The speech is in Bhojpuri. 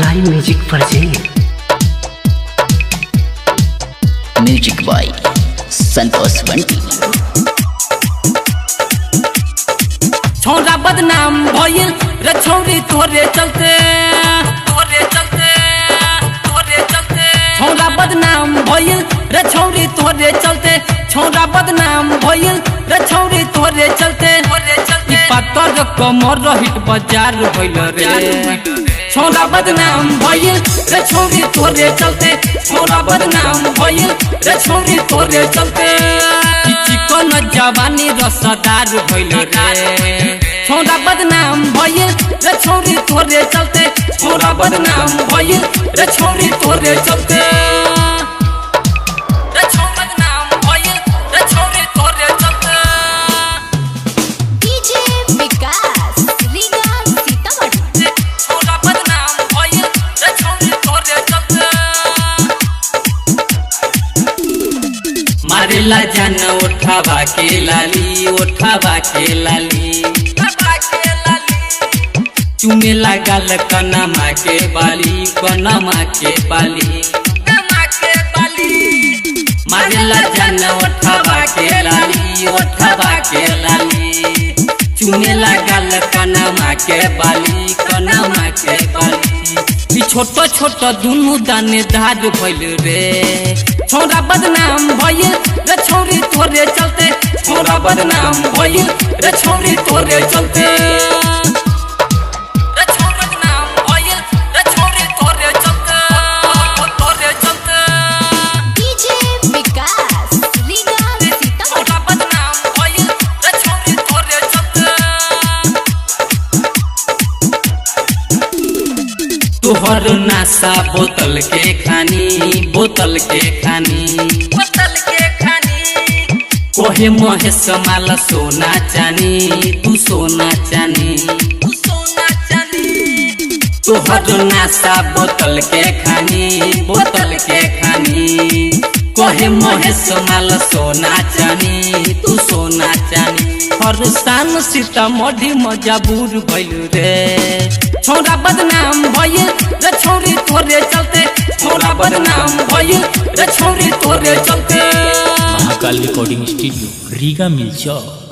Shivai music present. Music by Santosh Bunty. छोरा बदनाम भइल रे छौरी तोरे चलते छोरा बदनाम भइल रे छौरी तोरे चलते छोरा बदनाम भइल रे छौरी तोरे चलते पत्थर कमर हिट बाजार भइल रे छोरा बदनाम भइल रे छौरी तोरे चलते छोरा बदनाम भइल रे छौरी तोरे चलते चिकन जवानी रसदार भइल रे छोरा बदनाम भइल रे छौरी तोरे चलते छोरा बदनाम भइल रे छौरी तोरे चलते मारेला जान उठावा के लाली चुमे लागल कनमा के बाली मारेला जान उठावा के लाली चुमे लागल कनमा के बाली छोट छोट दुनू दाने दाद भइल रे छोरा बदनाम भइल रे छौरी तोरे चलते छोरा बदनाम भइल रे छौरी तोरे चलते तोहर नासा बोतल के खानी कोहे महेश माला सोना चानी तू सोना चानी तोहर नासा बोतल के खानी कोहे महेश माला सोना चानी तू सोना चानी हर सान सीतामढ़ी मजबूर भइल रे छोरा बदनाम भइल रे छौरी तोरे चलते छोरा बदनाम भइल रे छौरी तोरे चलते। Mahakal recording studio Riga मिलचौक।